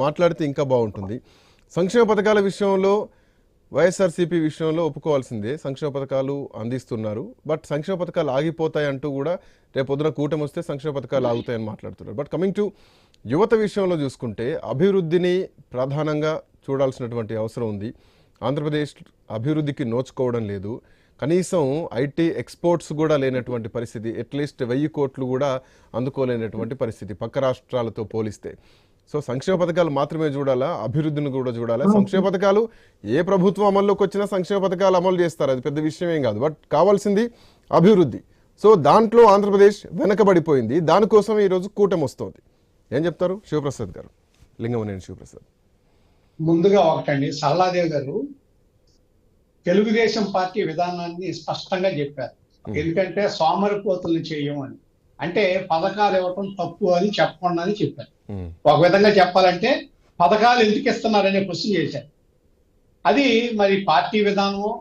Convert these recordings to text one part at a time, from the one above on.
మాట్లాడితే ఇంకా బాగుంటుంది. సంక్షేమ పథకాల విషయంలో వైఎస్ఆర్సీపీ విషయంలో ఒప్పుకోవాల్సిందే, సంక్షేమ పథకాలు అందిస్తున్నారు. బట్ సంక్షేమ పథకాలు ఆగిపోతాయి అంటూ కూడా రేపు పొద్దున కూటమి వస్తే సంక్షేమ పథకాలు ఆగుతాయని మాట్లాడుతున్నారు. బట్ కమింగ్ టు యువత విషయంలో చూసుకుంటే అభివృద్ధిని ప్రధానంగా చూడాల్సినటువంటి అవసరం ఉంది. ఆంధ్రప్రదేశ్ అభివృద్ధికి నోచుకోవడం లేదు. కనీసం ఐటీ ఎక్స్పోర్ట్స్ కూడా లేనటువంటి పరిస్థితి, అట్లీస్ట్ 1000 కోట్లు కూడా అందుకోలేనటువంటి పరిస్థితి పక్క రాష్ట్రాలతో పోలిస్తే. సో సంక్షేమ పథకాలు మాత్రమే చూడాలా, అభివృద్ధిని కూడా చూడాలా? సంక్షేమ పథకాలు ఏ ప్రభుత్వం అమల్లోకి వచ్చినా సంక్షేమ పథకాలు అమలు చేస్తారు, అది పెద్ద విషయం ఏం కాదు. బట్ కావాల్సింది అభివృద్ధి. సో దాంట్లో ఆంధ్రప్రదేశ్ వెనకబడిపోయింది. దానికోసం ఈరోజు కూటమి వస్తుంది. ఏం చెప్తారు శివప్రసాద్ గారు? లింగమనేని శివప్రసాద్. ముందుగా ఒకటండి, సరళాదేవి గారు తెలుగుదేశం పార్టీ విధానాన్ని స్పష్టంగా చెప్పారు. ఎందుకంటే సోమరిపోతుల్ని చేయమని, అంటే పథకాలు ఇవ్వటం తప్పు అని చెప్పకుండా అని చెప్పారు. ఒక విధంగా చెప్పాలంటే పథకాలు ఎందుకు ఇస్తున్నారనే క్వశ్చన్ చేశారు. అది మరి పార్టీ విధానమో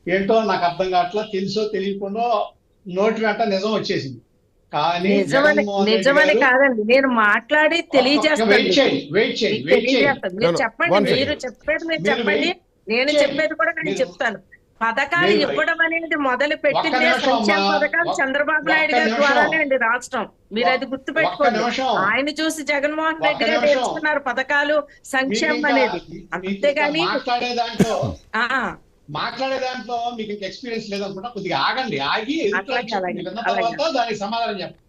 ఏంటో నాకు అర్థం కావట్లా. తెలుసో తెలియకుండా నోటి వెంట నిజం వచ్చేసింది. కానీ నిజమని కాదండి, నేను మాట్లాడి తెలియజేస్తాను. మీరు చెప్పండి, మీరు చెప్పేది మీరు చెప్పండి, నేను చెప్పేది కూడా నేను చెప్తాను. పథకాలు ఇవ్వడం అనేది మొదలు పెట్టిందే సంక్షేమ పథకాలు చంద్రబాబు నాయుడు గారి ద్వారానే అండి రాష్ట్రం. మీరు అది గుర్తు పెట్టుకోండి. ఆయన చూసి జగన్మోహన్ రెడ్డి గారు నేర్చుకున్నారు పథకాలు, సంక్షేమం అనేది. అంతేగాని మాట్లాడే దాంట్లో మీకు ఎక్స్పీరియన్స్ లేదనుకుంటా, కొద్దిగా ఆగండి. ఆగి దానికి సమాధానం చెప్పండి.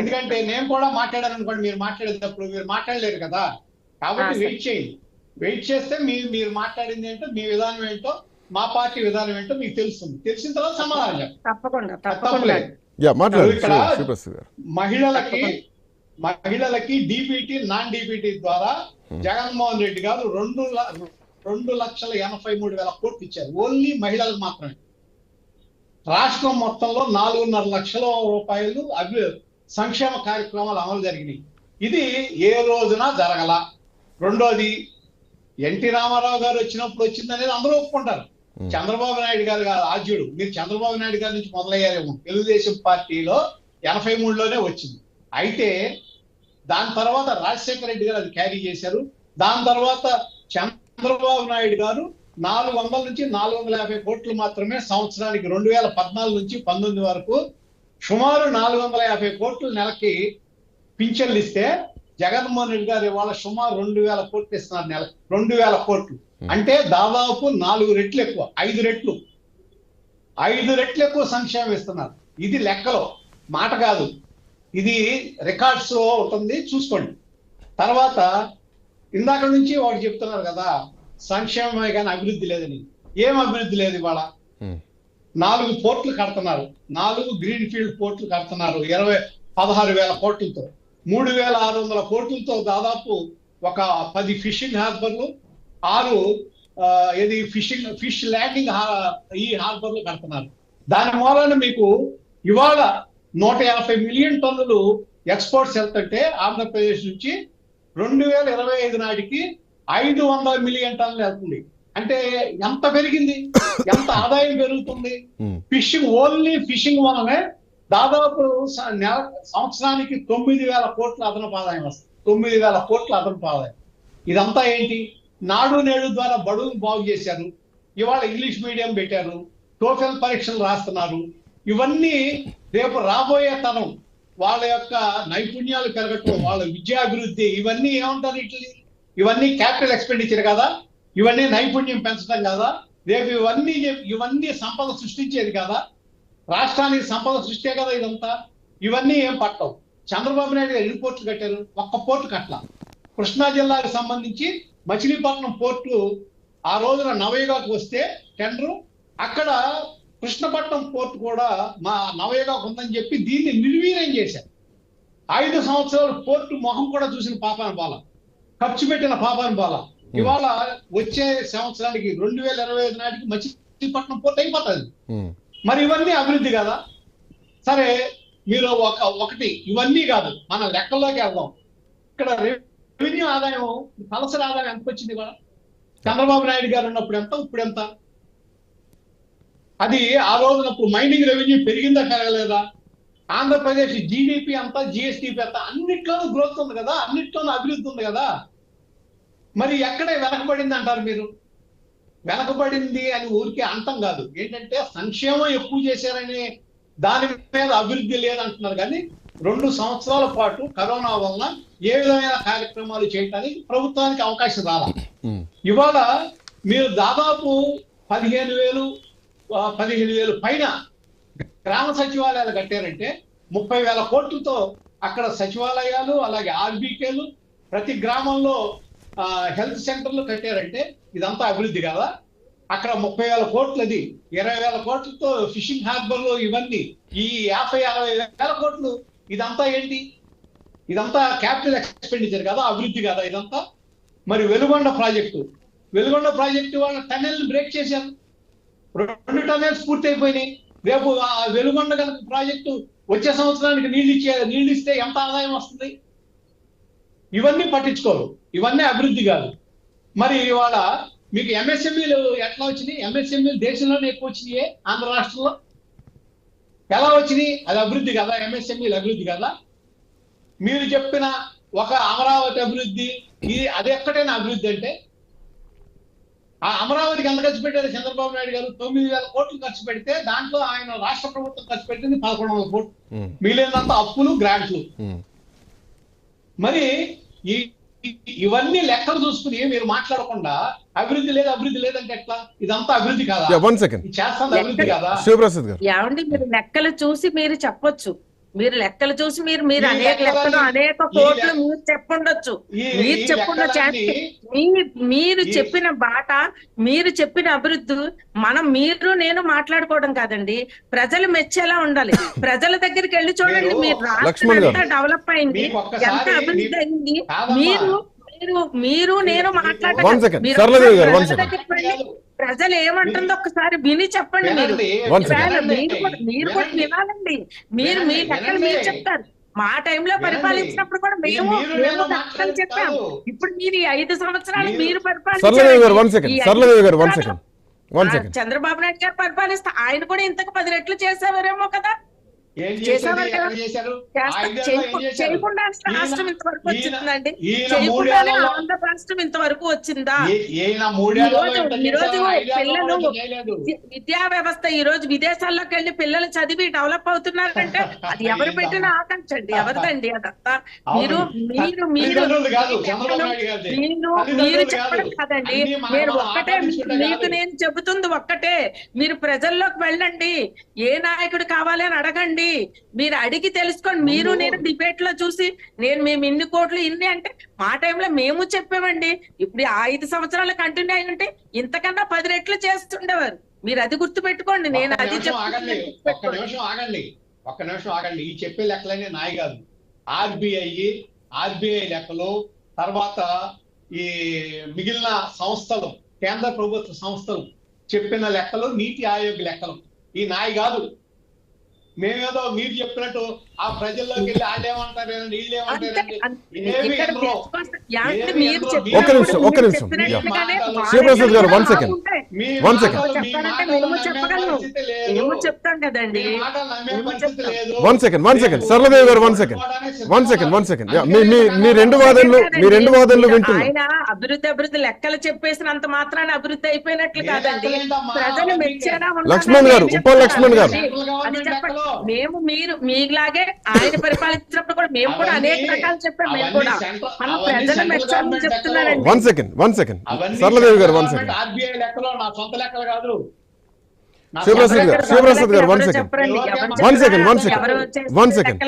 ఎందుకంటే నేను కూడా మాట్లాడాను అనుకోండి, మీరు మాట్లాడేటప్పుడు మీరు మాట్లాడలేరు కదా. కాబట్టి వెయిట్ చేయండి. వెయిట్ చేస్తే మీరు మాట్లాడింది ఏంటో, మీ విధానం ఏంటో, మా పార్టీ విధానం ఏంటో మీకు తెలుస్తుంది. తెలిసిన తర్వాత సమాధానం చెప్పండి. తప్పకుండా. మహిళలకి డిపిటి, నాన్ డిపిటి ద్వారా జగన్మోహన్ రెడ్డి గారు 2,83,000 కోట్లు ఇచ్చారు. ఓన్లీ మహిళలకు మాత్రమే. రాష్ట్రం మొత్తంలో 4.5 లక్షల రూపాయలు సంక్షేమ కార్యక్రమాలు అమలు జరిగినాయి. ఇది ఏ రోజున జరగల. రెండోది, ఎన్టీ రామారావు గారు వచ్చినప్పుడు వచ్చిందనేది అందరూ ఒప్పుకుంటారు. చంద్రబాబు నాయుడు గారు ఆద్యుడు. మీరు చంద్రబాబు నాయుడు గారి నుంచి మొదలయ్యారేమో. తెలుగుదేశం పార్టీలో 83లోనే వచ్చింది. అయితే దాని తర్వాత రాజశేఖర రెడ్డి గారు అది క్యారీ చేశారు. దాని తర్వాత చంద్రబాబు నాయుడు గారు 400 నుంచి 450 కోట్లు మాత్రమే సంవత్సరానికి 2014 నుంచి 19 వరకు సుమారు 450 కోట్లు నెలకి పింఛన్లు ఇస్తే, జగన్మోహన్ రెడ్డి గారు ఇవాళ సుమారు 2000 కోట్లు ఇస్తున్నారు నెలకి. 2000 కోట్లు అంటే దాదాపు 4 రెట్లు ఎక్కువ, 5 రెట్లు ఎక్కువ సంక్షేమం ఇస్తున్నారు. ఇది లెక్కలో మాట కాదు, ఇది రికార్డ్స్ లో ఉంటుంది, చూసుకోండి. తర్వాత ఇందాక నుంచి వాడు చెప్తున్నారు కదా సంక్షేమమే కానీ అభివృద్ధి లేదని. ఏం అభివృద్ధి లేదు? ఇవాళ 4 పోర్ట్లు కడుతున్నారు, 4 గ్రీన్ ఫీల్డ్ పోర్ట్లు కడుతున్నారు 16,000 కోట్లతో. 3,600 కోట్లతో దాదాపు ఒక 10 ఫిషింగ్ హార్బర్లు, 6 ఫిష్ ల్యాండింగ్ ఈ హార్బర్లు కడుతున్నారు. దాని మూలన మీకు ఇవాళ 150 మిలియన్ టన్నులు ఎక్స్పోర్ట్స్ వెళ్తుంటే ఆంధ్రప్రదేశ్ నుంచి 2025 నాటికి 500 మిలియన్ టన్నులు వెళ్తుంది. అంటే ఎంత పెరిగింది, ఎంత ఆదాయం పెరుగుతుంది. ఫిషింగ్, ఓన్లీ ఫిషింగ్ వలనే దాదాపు సంవత్సరానికి 9,000 కోట్ల అదనపు ఆదాయం వస్తుంది. 9,000 కోట్ల అదనపు ఆదాయం. ఇదంతా ఏంటి? నాడు నేడు ద్వారా బడులు బాగు చేశారు. ఇవాళ ఇంగ్లీష్ మీడియం పెట్టారు, టోఫెల్ పరీక్షలు రాస్తున్నారు. ఇవన్నీ రేపు రాబోయే తరం వాళ్ళ యొక్క నైపుణ్యాలు పెరగటం, వాళ్ళ విద్యాభివృద్ధి, ఇవన్నీ ఏమంటారు? ఇవన్నీ క్యాపిటల్ ఎక్స్పెండిచర్ కదా, ఇవన్నీ నైపుణ్యం పెంచడం కదా, రేపు ఇవన్నీ సంపద సృష్టించేది కదా, రాష్ట్రానికి సంపద సృష్టి కదా ఇదంతా. ఇవన్నీ ఏం పట్టవు. చంద్రబాబు నాయుడు గారు 2 పోర్ట్లు కట్టారు, ఒక్క పోర్టు కట్ల. కృష్ణా జిల్లాకు సంబంధించి మచిలీపట్నం పోర్టు ఆ రోజున నవయుగాకు వస్తే టెండరు, అక్కడ కృష్ణపట్నం పోర్టు కూడా మా నవయుగాకు ఉందని చెప్పి దీన్ని నిర్వీర్యం చేశారు. 5 సంవత్సరాలు పోర్టు మొహం కూడా చూసిన పాపాన బాల, ఖర్చు పెట్టిన పాపాన బాల. ఇవాళ వచ్చే సంవత్సరానికి 2025 నాటికి మచిలీపట్నం పోర్టు అయిపోతుంది. మరి ఇవన్నీ అభివృద్ధి కదా? సరే, మీరు ఒకటి ఇవన్నీ కాదు, మన లెక్కల్లోకి వెళ్దాం. ఇక్కడ రెవెన్యూ ఆదాయం, తలసరి ఆదాయం ఎంత వచ్చింది ఇవాళ? చంద్రబాబు నాయుడు గారు ఉన్నప్పుడు ఎంత, ఇప్పుడు ఎంత? అది ఆ రోజునప్పుడు మైనింగ్ రెవెన్యూ పెరిగిందా పెరగలేదా? ఆంధ్రప్రదేశ్ జీడిపి అంతా, జిఎస్టిపి అంతా, అన్నిట్లోనూ గ్రోత్ ఉంది కదా, అన్నిట్లోనూ అభివృద్ధి ఉంది కదా. మరి ఎక్కడ వెనకబడింది అంటారు మీరు? వెనకబడింది అని ఊరికే అంతం కాదు, ఏంటంటే సంక్షేమం ఎక్కువ చేశారని దాని మీద అభివృద్ధి లేదంటున్నారు. కానీ 2 సంవత్సరాల పాటు కరోనా వలన ఏ విధమైన కార్యక్రమాలు చేయడానికి ప్రభుత్వానికి అవకాశం రాల. ఇవాళ మీరు దాదాపు 15,000 పైన గ్రామ సచివాలయాలు కట్టారంటే 30,000 కోట్లతో అక్కడ సచివాలయాలు, అలాగే ఆర్బీకేలు, ప్రతి గ్రామంలో హెల్త్ సెంటర్లు కట్టారంటే ఇదంతా అభివృద్ధి కదా? అక్కడ 30,000 కోట్లది, 20,000 కోట్లతో ఫిషింగ్ హార్బర్లు, ఇవన్నీ ఈ 50,000-60,000 కోట్లు, ఇదంతా ఏంటి? ఇదంతా క్యాపిటల్ ఎక్స్పెండిచర్ కదా, అభివృద్ధి కదా ఇదంతా? మరి వెలుగొండ ప్రాజెక్టు వాళ్ళ టన్నెల్ బ్రేక్ చేశారు, 2 టన్నెల్స్ పూర్తి అయిపోయినాయి. రేపు ఆ వెలుగొండ కనుక ప్రాజెక్టు వచ్చే సంవత్సరానికి నీళ్ళు ఇస్తే ఎంత ఆదాయం వస్తుంది? ఇవన్నీ పట్టించుకోరు, ఇవన్నీ అభివృద్ధి కాదు. మరి ఇవాళ మీకు ఎంఎస్ఎంఈలు ఎట్లా వచ్చినాయి? ఎంఎస్ఎంఈలు దేశంలోనే ఎక్కువ వచ్చినాయి, ఆంధ్ర రాష్ట్రంలో ఎలా వచ్చినాయి? అది అభివృద్ధి కదా? ఎంఎస్ఎంఈలు అభివృద్ధి కదా? మీరు చెప్పిన ఒక అమరావతి అభివృద్ధి, ఇది అది ఎక్కడైనా అభివృద్ధి అంటే? ఆ అమరావతికి ఎంత ఖర్చు పెట్టారు చంద్రబాబు నాయుడు గారు? 9,000 కోట్లు ఖర్చు పెడితే దాంట్లో ఆయన రాష్ట్ర ప్రభుత్వం ఖర్చు పెట్టింది 1,100 కోట్లు, మిగిలినంతా అప్పులు, గ్రాంట్లు. మరి ఇవన్నీ లెక్కలు చూసుకుని మీరు మాట్లాడకుండా అభివృద్ధి లేదంటే ఎట్లా? ఇదంతా అభివృద్ధి కాదా? చేస్తుంది అభివృద్ధి కాదా? శివప్రసాద్ గారు, ఏమండి, మీరు లెక్కలు చూసి మీరు చెప్పొచ్చు, మీరు లెక్కలు చూసి మీరు అనేక లెక్కలు, అనేక కోట్లు మీరు చెప్పుండొచ్చు, మీరు చెప్పిన బాట, మీరు చెప్పిన అభివృద్ధి మీరు నేను మాట్లాడుకోవడం కాదండి, ప్రజలు మెచ్చేలా ఉండాలి. ప్రజల దగ్గరికి వెళ్ళి చూడండి, మీరు రాష్ట్రం ఎంత డెవలప్ అయింది, ఎంత అభివృద్ధి అయింది, మీరు నేను ప్రజలు ఏమంటుందో ఒక్కసారి విని చెప్పండి. మీరు కూడా వినాలండి. మీరు మీ లెక్కలు మీరు చెప్తారు. మా టైంలో పరిపాలించినప్పుడు కూడా మేము లెక్కలు చెప్పాము. ఇప్పుడు మీరు 5 సంవత్సరాలు మీరు పరిపాలించారు. చంద్రబాబు నాయుడు గారు పరిపాలిస్తే ఆయన కూడా ఇంతకు 10 రెట్లు చేసేవారేమో కదా? చేయకుండా రాష్ట్రం ఇంతవరకు వచ్చిందండి? చేయకుండానే ఆంధ్ర రాష్ట్రం ఇంతవరకు వచ్చిందా? ఈరోజు పిల్లలు విద్యా వ్యవస్థ, ఈ రోజు విదేశాల్లోకి వెళ్ళి పిల్లలు చదివి డెవలప్ అవుతున్నారంటే అది ఎవరు పెట్టిన ఆకాంక్ష అండి? ఎవరిదండి అదంతా? మీరు చెప్పడం కాదండి. నేను చెబుతుంది ఒక్కటే, మీరు ప్రజల్లోకి వెళ్ళండి, ఏ నాయకుడు కావాలి అని అడగండి, మీరు అడిగి తెలుసుకోండి. మీరు నేను డిబేట్ లో చూసి మేము ఇన్ని కోట్లు ఇన్ని అంటే మా టైంలో మేము చెప్పామండి. ఇప్పుడు 5 సంవత్సరాలు కంటిన్యూ అయి ఉంటే ఇంతకన్నా 10 రెట్లు చేస్తుండేవారు. మీరు అది గుర్తు పెట్టుకోండి. నేను అది ఒక్క నిమిషం ఆగండి. ఈ చెప్పే లెక్కలన్నీ నాయ కాదు. ఆర్బిఐ లెక్కలు, తర్వాత ఈ మిగిలిన సంస్థలు, కేంద్ర ప్రభుత్వ సంస్థలు చెప్పిన లెక్కలు, నీతి ఆయోగ్ లెక్కలు, ఈ నాయ కాదు. మేమేదో మీరు చెప్పినట్టు ఆ ప్రజల్లోకి వెళ్ళి వాళ్ళేమంటారేనండి, వీళ్ళేమంటారండి, ఒక్క నిమిషం శివప్రసాద్ గారు, చెప్తాం కదండి. సరళదేవి గారు, మీ రెండు వాదనలు వింటున్నారు. ఆయన అభివృద్ధి లెక్కలు చెప్పేసినంత మాత్రాన అభివృద్ధి అయిపోయినట్లు కాదండి. ప్రజలు మెచ్చేలా లక్ష్మణ్ గారు, ఉప లక్ష్మణ్ గారు, అది చెప్పండి. మేము మీలాగే ఆయన పరిపాలించినప్పుడు కూడా మేము కూడా అనేక రకాలు చెప్పాం. మేము కూడా మన ప్రజలు మెచ్చాలని చెప్తున్నారండి. వన్ సెకండ్ సరళదేవి గారు, శివప్రసాద్ గారు, చెప్పండి. One second